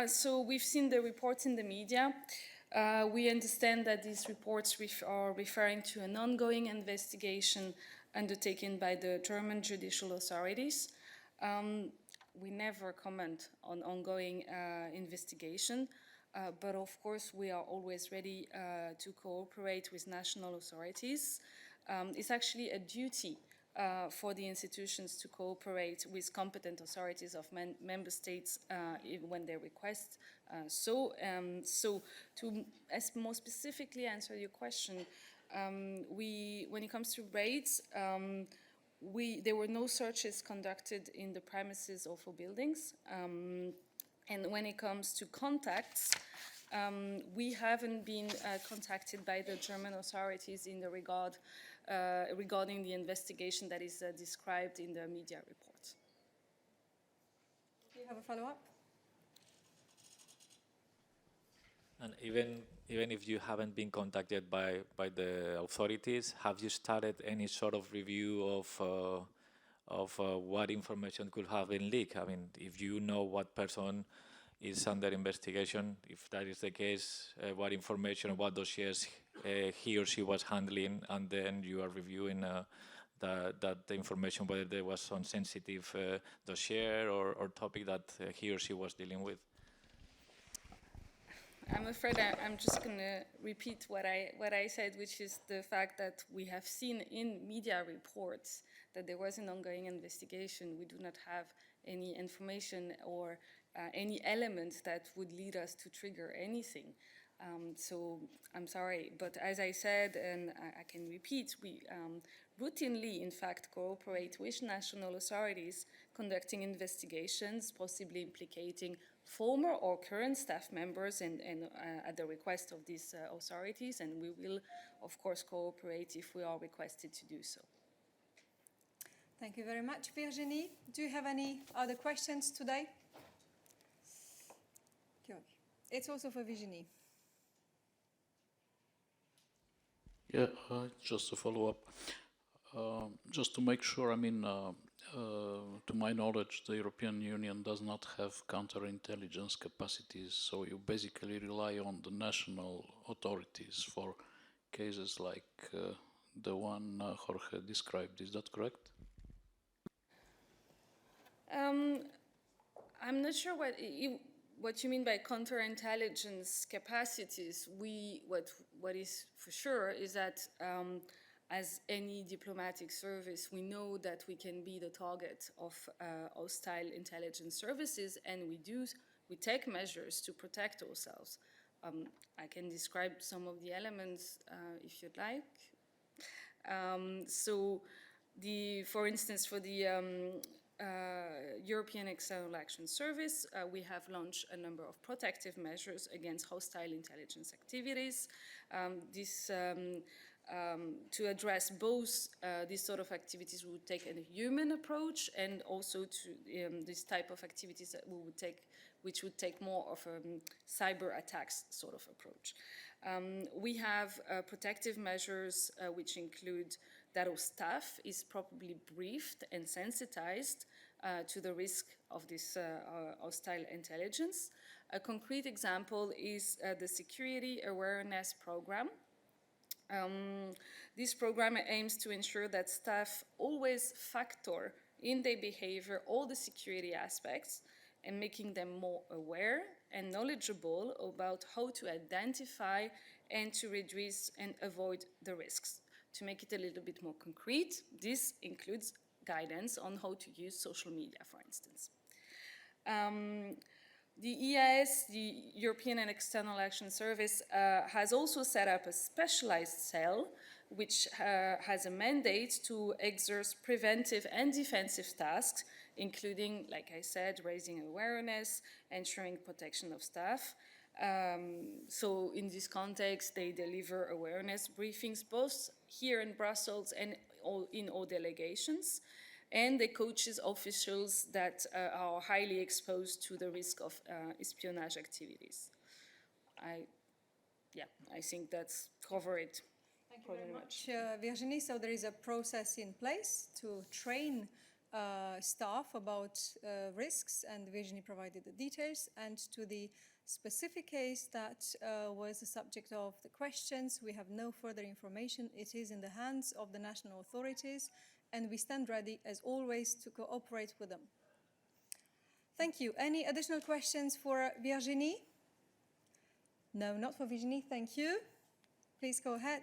So we've seen the reports in the media. We understand that these reports are referring to an ongoing investigation undertaken by the German judicial authorities. We never comment on ongoing investigation, but of course we are always ready to cooperate with national authorities. It's actually a duty for the institutions to cooperate with competent authorities of member states when they request so. To more specifically answer your question, when it comes to raids, there were no searches conducted in the premises of our buildings. And when it comes to contacts, we haven't been contacted by the German authorities in the regarding the investigation that is described in the media report. Do you have a follow-up? And even if you haven't been contacted by the authorities, have you started any sort of review of what information could have been leaked? I mean, if you know what person is under investigation, if that is the case, what information, what dossiers he or she was handling, and then you are reviewing that information, whether there was some sensitive dossier or topic that he or she was dealing with. I'm afraid I'm just going to repeat what I said, which is the fact that we have seen in media reports that there was an ongoing investigation. We do not have any information or any element that would lead us to trigger anything. So I'm sorry, but as I said, and I can repeat, we routinely, in fact, cooperate with national authorities conducting investigations, possibly implicating former or current staff members and at the request of these authorities, and we will, of course, cooperate if we are requested to do so. Thank you very much, Virginie. Do you have any other questions today? It's also for Virginie. Yeah, just a follow-up. Just to make sure, I mean, to my knowledge, the European Union does not have counterintelligence capacities, so you basically rely on the national authorities for cases like the one Jorge described. Is that correct? I'm not sure what you mean by counterintelligence capacities. What is for sure is that as any diplomatic service, we know that we can be the target of hostile intelligence services, and we take measures to protect ourselves. I can describe some of the elements if you'd like. For instance, for the European External Action Service, we have launched a number of protective measures against hostile intelligence activities. To address both these sort of activities, we would take a human approach, and also to this type of activities that we would take, which would take more of a cyber attacks sort of approach. We have protective measures which include that our staff is properly briefed and sensitized to the risk of this hostile intelligence. A concrete example is the Security Awareness Program. This program aims to ensure that staff always factor in their behavior all the security aspects and making them more aware and knowledgeable about how to identify and to reduce and avoid the risks. To make it a little bit more concrete, this includes guidance on how to use social media, for instance. The EAS, the European and External Action Service, has also set up a specialized cell which has a mandate to exerce preventive and defensive tasks, including, like I said, raising awareness, ensuring protection of staff. So in this context, they deliver awareness briefings both here in Brussels and in all delegations. And they coaches officials that are highly exposed to the risk of espionage activities. I think that's covered. Thank you very much, Virginie. So there is a process in place to train staff about risks, and Virginie provided the details. And to the specific case that was the subject of the questions, we have no further information. It is in the hands of the national authorities, and we stand ready, as always, to cooperate with them. Thank you. Any additional questions for Virginie? No, not for Virginie. Thank you. Please go ahead.